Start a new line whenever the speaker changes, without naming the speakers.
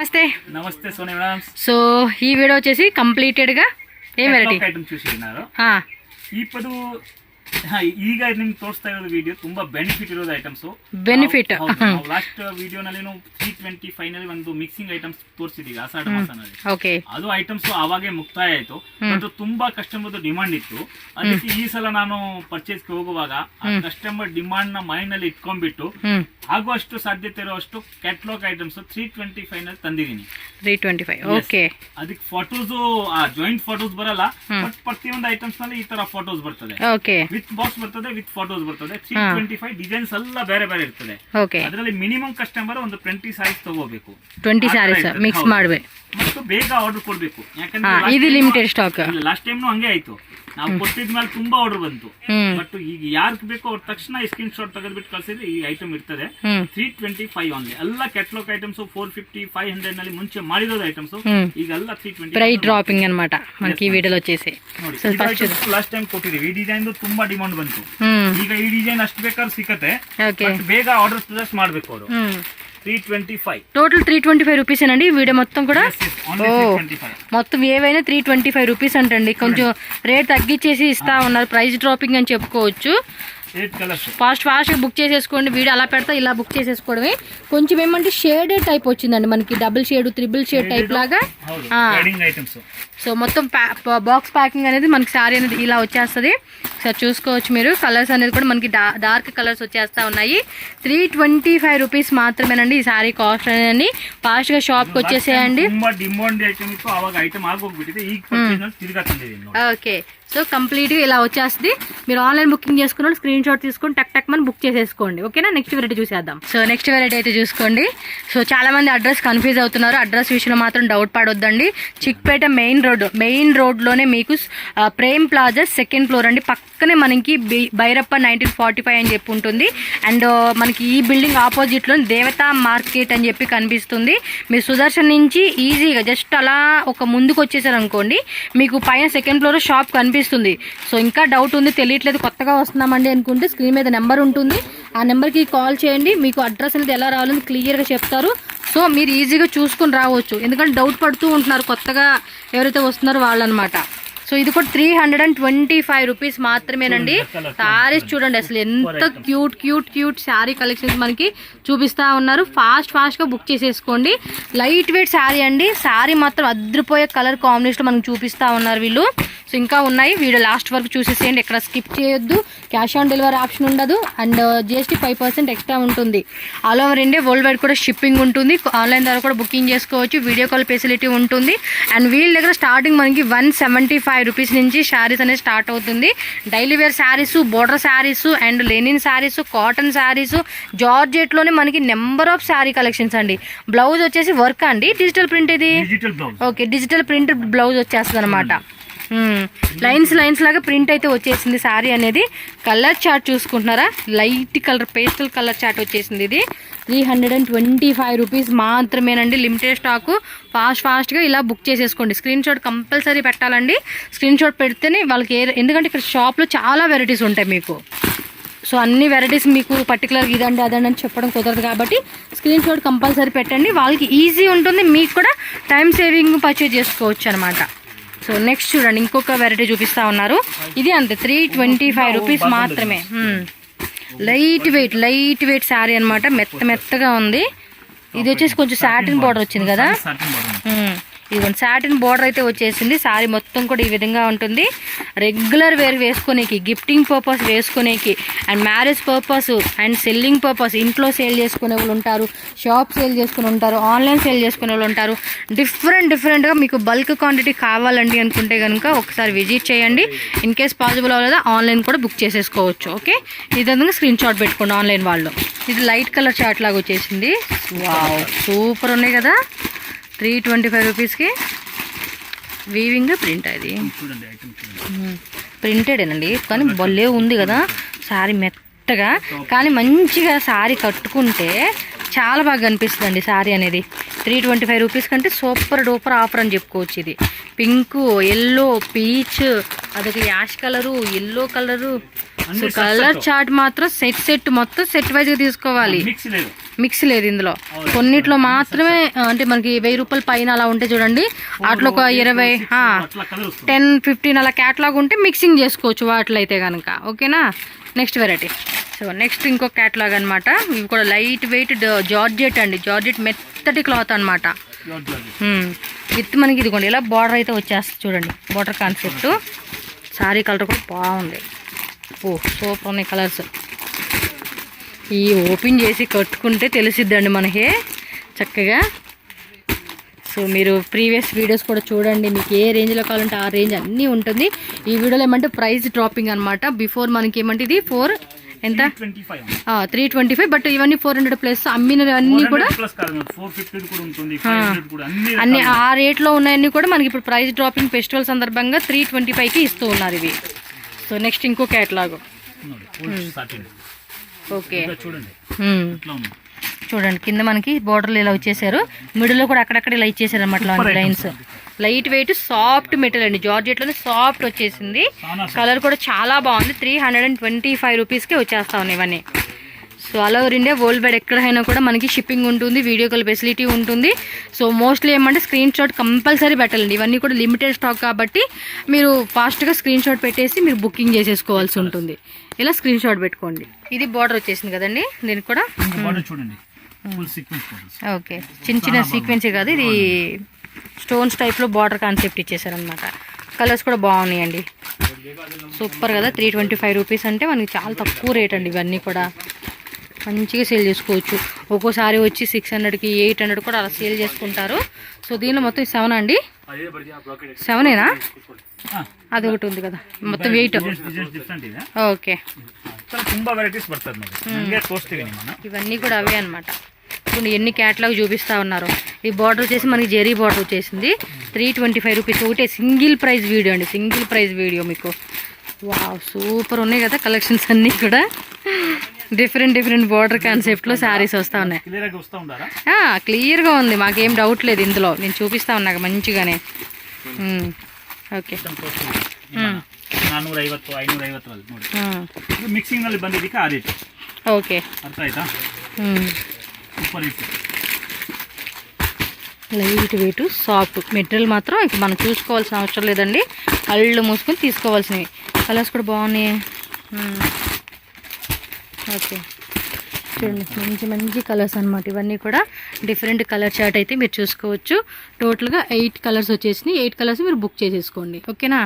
నమస్తే
నమస్తే Sony madam.
So ఈ వీడియో వచ్చేసి కంప్లీటెడ్ గా ఏ వెరైటీ
ಐಟಮ್ చూసినారు. ఇప్పుడు ಈಗ ನಿಮ್ಗೆ ತೋರಿಸ್ತಾ ಇರೋದು ವಿಡಿಯೋ ತುಂಬಾ ಬೆನಿಫಿಟ್ ಇರೋದು ಐಟಮ್ಸ್.
ಬೆನಿಫಿಟ್
ಲಾಸ್ಟ್ ವಿಡಿಯೋನಲ್ಲಿ 325 ನಲ್ಲಿ ಒಂದು ಮಿಕ್ಸಿಂಗ್ ಐಟಮ್ಸ್ ತೋರಿಸಿದೀವಿ ಆಷಾಢ ಮಾಸನಲ್ಲಿ.
ಓಕೆ,
ಅದು ಐಟಮ್ಸ್ ಅವಾಗೆ ಮುಕ್ತಾಯ ಆಯ್ತು. ಬಟ್ ತುಂಬಾ ಕಸ್ಟಮರ್ ಡಿಮಾಂಡ್ ಇತ್ತು. ಅದಕ್ಕೆ ಈ ಸಲ ನಾನು ಪರ್ಚೇಸ್ ಹೋಗುವಾಗ ಆ ಕಸ್ಟಮರ್ ಡಿಮಾಂಡ್ ನ ಮೈಂಡ್ ನಲ್ಲಿ ಇಟ್ಕೊಂಡ್ಬಿಟ್ಟು ಆಗುವಷ್ಟು ಸಾಧ್ಯತೆ ಇರುವಷ್ಟು ಕ್ಯಾಟಲಾಗ್ ಐಟಮ್ಸ್ 325 ನಲ್ಲಿ ತಂದಿದ್ದೀನಿ.
325 ಓಕೆ.
ಅದಕ್ಕೆ ಫೋಟೋಸ್ ಜಾಯಿಂಟ್ ಫೋಟೋಸ್ ಬರಲ್ಲ, ಬಟ್ ಪ್ರತಿಯೊಂದು ಐಟಮ್ಸ್ ನಲ್ಲಿ ಈ ತರ ಫೋಟೋಸ್ ಬರ್ತದೆ.
ಓಕೆ,
ವಿತ್ ಬಾಕ್ಸ್ ಬರ್ತದೆ, ವಿತ್ ಫೋಟೋಸ್ ಬರ್ತದೆ. 325 ಡಿಸೈನ್ಸ್ ಎಲ್ಲ ಬೇರೆ ಬೇರೆ ಇರ್ತದೆ.
ಓಕೆ,
ಅದರಲ್ಲಿ ಮಿನಿಮಮ್ ಕಸ್ಟಮರ್ ಒಂದು 20 ಸಾರೀಸ್ ತಗೋಬೇಕು.
20 ಸಾರೀಸ್ ಮಿಕ್ಸ್ ಮಾಡಬೇಕು
ಮತ್ತು ಬೇಗ ಆರ್ಡರ್ ಕೊಡ್ಬೇಕು. ಯಾಕಂದ್ರೆ
ಇದು ಲಿಮಿಟೆಡ್ ಸ್ಟಾಕ್.
ಲಾಸ್ಟ್ ಟೈಮ್ ಹಂಗೆ ಆಯ್ತು. ನಾವು ಕೊಟ್ಟಿದ್ಮೇಲೆ ತುಂಬಾ ಆರ್ಡರ್ ಬಂತು. ಬಟ್ ಈಗ ಯಾರಿಗೆ ಬೇಕೋ ಅವ್ರ ತಕ್ಷಣ ಸ್ಕ್ರೀನ್ ಶಾಟ್ ತೆಗೆದ್ಬಿಟ್ಟು ಕಳ್ಸಿದ್ರೆ ಈ ಐಟಮ್ ಇರ್ತದೆ. 325 ಓನ್ಲಿ. ಎಲ್ಲ ಕ್ಯಾಟಲಾಗ್ ಐಟಮ್ಸ್ 450 500 ನಲ್ಲಿ ಮುಂಚೆ ಮಾಡಿರೋದು ಐಟಮ್ಸ್ ಈಗ ಎಲ್ಲ 320
ಪ್ರೈಸ್ ಡ್ರಾಪಿಂಗ್ ಅన్నమాట మనకి ఈ వీడియోలో వచ్చేసి.
ಲಾಸ್ಟ್ ಟೈಮ್ ಕೊಟ್ಟಿದ್ದೀವಿ. ಈ ಡಿಸೈನ್ ತುಂಬಾ ಡಿಮಾಂಡ್ ಬಂತು. ಈಗ ಈ ಡಿಸೈನ್ ಅಷ್ಟು ಬೇಕಾದ್ರೆ ಸಿಕ್ಕತ್ತೆ. ಬೇಗ ಆರ್ಡರ್ ಪ್ಲೇಸ್ ಮಾಡಬೇಕು ಅವರು. 325
టోటల్ 325 రూపీస్ అండి. వీడియో మొత్తం కూడా మొత్తం ఏవైనా 325 రూపీస్ అంటండి. కొంచెం రేట్ తగ్గించేసి ఇస్తా ఉన్నారు. ప్రైస్ డ్రాపింగ్ అని చెప్పుకోవచ్చు. ఫాస్ట్ గా బుక్ చేసేసుకోండి. వీడియో అలా పెడతా ఇలా బుక్ చేసేసుకోవడమే. కొంచెం ఏమంటే షేడెడ్ టైప్ వచ్చిందండి మనకి. Double shade, triple shade type లాగా. సో మొత్తం బాక్స్ ప్యాకింగ్ అనేది మనకి శారీ అనేది ఇలా వచ్చేస్తుంది. సో చూసుకోవచ్చు మీరు. కలర్స్ అనేది కూడా మనకి డార్క్ కలర్స్ వచ్చేస్తా ఉన్నాయి. 325 రూపీస్ మాత్రమేనండి ఈ శారీ కాస్ట్ అనేది. ఫాస్ట్ గా షాప్ కి వచ్చేసేయండి. ఓకే, సో కంప్లీట్గా ఇలా వచ్చేస్తుంది. మీరు ఆన్లైన్ బుకింగ్ చేసుకున్న స్క్రీన్ షాట్ తీసుకొని టక్ టక్ మనం బుక్ చేసేసుకోండి. ఓకేనా, నెక్స్ట్ వెరైటీ చూసేద్దాం. సో నెక్స్ట్ వెరైటీ అయితే చూసుకోండి. సో చాలా మంది అడ్రస్ కన్ఫ్యూజ్ అవుతున్నారు. అడ్రస్ విషయంలో మాత్రం డౌట్ పడొద్దండి. చిక్పేట మెయిన్ రోడ్లోనే మీకు ప్రేమ్ ప్లాజా సెకండ్ ఫ్లోర్ అండి. పక్కనే మనకి భైరప్ప 1945 అని చెప్పి ఉంటుంది. అండ్ మనకి ఈ బిల్డింగ్ ఆపోజిట్లో దేవతా మార్కెట్ అని చెప్పి కనిపిస్తుంది. మీరు సుదర్శన్ నుంచి ఈజీగా జస్ట్ అలా ఒక ముందుకు వచ్చేసారు అనుకోండి, మీకు పైన సెకండ్ ఫ్లోర్ షాప్ కనిపిస్తుంది. సో ఇంకా డౌట్ ఉంది, తెలియట్లేదు, కొత్తగా వస్తున్నామండి అనుకుంటే స్క్రీన్ మీద నెంబర్ ఉంటుంది. ఆ నెంబర్కి కాల్ చేయండి. మీకు అడ్రస్ అనేది ఎలా రావాలని క్లియర్గా చెప్తారు. సో మీరు ఈజీగా చూసుకుని రావచ్చు. ఎందుకంటే డౌట్ పడుతూ ఉంటున్నారు కొత్తగా ఎవరైతే వస్తున్నారో వాళ్ళు అనమాట. సో ఇది కూడా 325 రూపీస్ మాత్రమేనండి. శారీస్ చూడండి అసలు ఎంత క్యూట్ శారీ కలెక్షన్స్ మనకి చూపిస్తా ఉన్నారు. ఫాస్ట్ గా బుక్ చేసేసుకోండి. లైట్ వెయిట్ శారీ అండి. శారీ మాత్రం అద్రిపోయే కలర్ కాంబినేషన్ మనకు చూపిస్తా ఉన్నారు వీళ్ళు. సో ఇంకా ఉన్నాయి. వీడియో లాస్ట్ వరకు చూసేసేయండి. ఎక్కడ స్కిప్ చేయొద్దు. క్యాష్ ఆన్ డెలివరీ ఆప్షన్ ఉండదు. అండ్ GST 5% ఎక్స్ట్రా ఉంటుంది. All over India world wide కూడా షిప్పింగ్ ఉంటుంది. ఆన్లైన్ ద్వారా కూడా బుకింగ్ చేసుకోవచ్చు. వీడియో కాల్ ఫెసిలిటీ ఉంటుంది. అండ్ వీళ్ళ దగ్గర స్టార్టింగ్ మనకి 175 రూపీస్ నుంచి శారీస్ అనేది స్టార్ట్ అవుతుంది. Daily wear saris, border saris, and linen saris, cotton saris, జార్జెట్లోనే మనకి నెంబర్ ఆఫ్ శారీ కలెక్షన్స్ అండి. బ్లౌజ్ వచ్చేసి వర్క్ అండి. డిజిటల్ ప్రింట్ ఇది. ఓకే, డిజిటల్ ప్రింట్ బ్లౌజ్ వచ్చేస్తుంది అనమాట. లైన్స్ లాగా ప్రింట్ అయితే వచ్చేసింది శారీ అనేది. కలర్ చార్ట్ చూసుకుంటున్నారా, light colour pastel colour chart వచ్చేసింది. ఇది 325 రూపీస్ మాత్రమేనండి. Limited stock. ఫాస్ట్గా ఇలా బుక్ చేసేసుకోండి. స్క్రీన్ షాట్ కంపల్సరీ పెట్టాలండి. స్క్రీన్ షాట్ పెడితేనే వాళ్ళకి ఎందుకంటే ఇక్కడ షాప్లో చాలా వెరైటీస్ ఉంటాయి మీకు. సో అన్ని వెరైటీస్ మీకు పర్టికులర్గా ఇదండి అదండి అని చెప్పడం కుదరదు కాబట్టి స్క్రీన్ షాట్ కంపల్సరీ పెట్టండి. వాళ్ళకి ఈజీ ఉంటుంది, మీకు కూడా టైం సేవింగ్ పర్చేజ్ చేసుకోవచ్చు అనమాట. సో నెక్స్ట్ చూడండి, ఇంకొక వెరైటీ చూపిస్తా ఉన్నారు. ఇది అంతే 325 రూపీస్ మాత్రమే. లైట్ వెయిట్ శారీ అనమాట. మెత్తగా ఉంది. ఇది వచ్చేసి కొంచెం సాటిన్ బార్డర్ వచ్చింది కదా. ఇదిగోండి సాటిన్ బార్డర్ అయితే వచ్చేసింది. శారీ మొత్తం కూడా ఈ విధంగా ఉంటుంది. రెగ్యులర్ వేర్ వేసుకునేకి, గిఫ్టింగ్ పర్పస్ వేసుకునేకి, and marriage purpose, and selling purpose. ఇంట్లో సేల్ చేసుకునే వాళ్ళు ఉంటారు, షాప్ సేల్ చేసుకుని ఉంటారు, ఆన్లైన్ సేల్ చేసుకునే వాళ్ళు ఉంటారు. డిఫరెంట్గా మీకు బల్క్ క్వాంటిటీ కావాలండి అనుకుంటే కనుక ఒకసారి విజిట్ చేయండి. ఇన్ కేస్ పాసిబుల్ అవ్వలేదా ఆన్లైన్ కూడా బుక్ చేసేసుకోవచ్చు. ఓకే, ఇదంతా స్క్రీన్ షాట్ పెట్టుకోండి ఆన్లైన్ వాళ్ళు. ఇది లైట్ కలర్ చార్ట్ లాగా వచ్చేసింది. వావ్, సూపర్ ఉన్నాయి కదా. 325 రూపీస్కి వీవింగ్ ప్రింట్. అది ప్రింటెడేనండి కానీ భలే ఉంది కదా శారీ. మెత్తగా కానీ మంచిగా శారీ కట్టుకుంటే చాలా బాగా కనిపిస్తుంది అండి శారీ అనేది. 325 రూపీస్ కంటే సూపర్ డూపర్ ఆఫర్ అని చెప్పుకోవచ్చు. ఇది పింక్, ఎల్లో, పీచ్, అదొక ash colour, yellow colour. So colour chart మాత్రం సెట్ మొత్తం సెట్ వైజ్గా తీసుకోవాలి, మిక్స్ లేదు ఇందులో. కొన్నిట్లో మాత్రమే అంటే మనకి 1000 రూపాయల పైన అలా ఉంటే చూడండి, అట్లా ఒక 20, 10, 15 అలా క్యాట్లాగ్ ఉంటే మిక్సింగ్ చేసుకోవచ్చు వాటిలో అయితే కనుక. ఓకేనా. Next variety. సో నెక్స్ట్ ఇంకో క్యాట్లాగ్ అనమాట. ఇవి కూడా లైట్ వెయిట్ జార్జెట్ అండి. జార్జెట్ మెత్తటి క్లాత్ అనమాట. విత్ మనకి ఇదిగోండి ఇలా బార్డర్ అయితే వచ్చేస్తుంది చూడండి. Border concept. శారీ కలర్ కూడా బాగుంది. ఓ సూపర్ ఉన్నాయి కలర్స్. ఈ ఓపెన్ చేసి కట్టుకుంటే తెలిసిద్దండి మనకి చక్కగా. సో మీరు ప్రీవియస్ వీడియోస్ కూడా చూడండి, మీకు ఏ రేంజ్లో కావాలంటే ఆ రేంజ్ అన్నీ ఉంటుంది. ఈ వీడియోలో ఏమంటే ప్రైస్ డ్రాపింగ్ అనమాట. బిఫోర్ మనకి ఏమంటే ఇది 4 ఎంత 325, బట్ ఇవన్నీ 400 ప్లస్ అమ్మినవన్నీ కూడా అన్ని ఆ రేట్లో ఉన్నాయన్నీ కూడా మనకి ఇప్పుడు ప్రైస్ డ్రాపింగ్ ఫెస్టివల్ సందర్భంగా 325కి ఇస్తూ ఉన్నారు ఇవి. సో నెక్స్ట్ ఇంకో క్యాటలాగ్. ఓకే చూడండి కింద మనకి బోర్డర్లు ఇలా వచ్చేసారు, మిడిల్లో కూడా అక్కడక్కడ ఇలా ఇచ్చేసారు అనమాట lines. Light weight soft material అండి. జార్జెట్లోనే సాఫ్ట్ వచ్చేసింది. కలర్ కూడా చాలా బాగుంది. 325 రూపీస్కి వచ్చేస్తా ఉన్నాయి ఇవన్నీ. So all over India world wide ఎక్కడైనా కూడా మనకి షిప్పింగ్ ఉంటుంది, వీడియో కాల్ ఫెసిలిటీ ఉంటుంది. సో మోస్ట్లీ ఏమంటే స్క్రీన్ షాట్ కంపల్సరీ పెట్టాలండి. ఇవన్నీ కూడా లిమిటెడ్ స్టాక్ కాబట్టి మీరు ఫాస్ట్గా స్క్రీన్ షాట్ పెట్టేసి మీరు బుకింగ్ చేసేసుకోవాల్సి ఉంటుంది. ఇలా స్క్రీన్ షాట్ పెట్టుకోండి. ఇది బార్డర్ వచ్చేసింది కదండి దీనికి కూడా.
చూడండి
ఓకే చిన్న చిన్న సీక్వెన్సే కాదు, ఇది స్టోన్స్ టైప్లో బార్డర్ కాన్సెప్ట్ ఇచ్చేసారనమాట. కలర్స్ కూడా బాగున్నాయండి. సూపర్ కదా. 325 రూపీస్ అంటే మనకి చాలా తక్కువ రేట్ అండి. ఇవన్నీ కూడా మంచిగా సేల్ చేసుకోవచ్చు. ఒక్కోసారి వచ్చి 600కి 800 కూడా అలా సేల్ చేసుకుంటారు. సో దీనిలో మొత్తం 7 అండి. 7ఏనా? అది ఒకటి ఉంది కదా మొత్తం 8. ఓకే ఇవన్నీ కూడా అవే అనమాట. ఇప్పుడు ఎన్ని క్యాట్లాగ్ చూపిస్తా ఉన్నారు. ఈ బార్డర్ వచ్చేసి మనకి జెరీ బార్డర్ వచ్చేసింది. 325 రూపీస్. ఒకటే సింగిల్ ప్రైస్ వీడియో అండి, సింగిల్ ప్రైస్ వీడియో మీకు. వావ్ సూపర్ ఉన్నాయి కదా కలెక్షన్స్ అన్నీ కూడా. డిఫరెంట్ బార్డర్ కాన్సెప్ట్లో శారీస్ వస్తూ ఉన్నాయి. క్లియర్గా ఉంది, మాకేం డౌట్ లేదు ఇందులో. నేను చూపిస్తా ఉన్నా మంచిగానే. ಓಕೆ
450 550 ನೋಡಿ ಇದು ಮಿಕ್ಸಿಂಗ್ ನಲ್ಲಿ ಬಂದಿದ್ದಕ್ಕೆ ಆ ರೇಟ್.
ಓಕೆ
ಅರ್ಥ ಆಯ್ತಾ. ಸೂಪರ್ ಇತ್ತು.
లైట్ వెయిట్ సాఫ్ట్ మెటీరియల్ మాత్రం ఇక మనం చూసుకోవాల్సిన అవసరం లేదండి. కళ్ళు మూసుకొని తీసుకోవాల్సినవి. కలర్స్ కూడా బాగున్నాయి. ఓకే చూడండి మంచి మంచి కలర్స్ అనమాట. ఇవన్నీ కూడా డిఫరెంట్ కలర్ చార్ట్ అయితే మీరు చూసుకోవచ్చు. టోటల్గా 8 కలర్స్ వచ్చేసినాయి. 8 కలర్స్ మీరు బుక్ చేసేసుకోండి. ఓకేనా.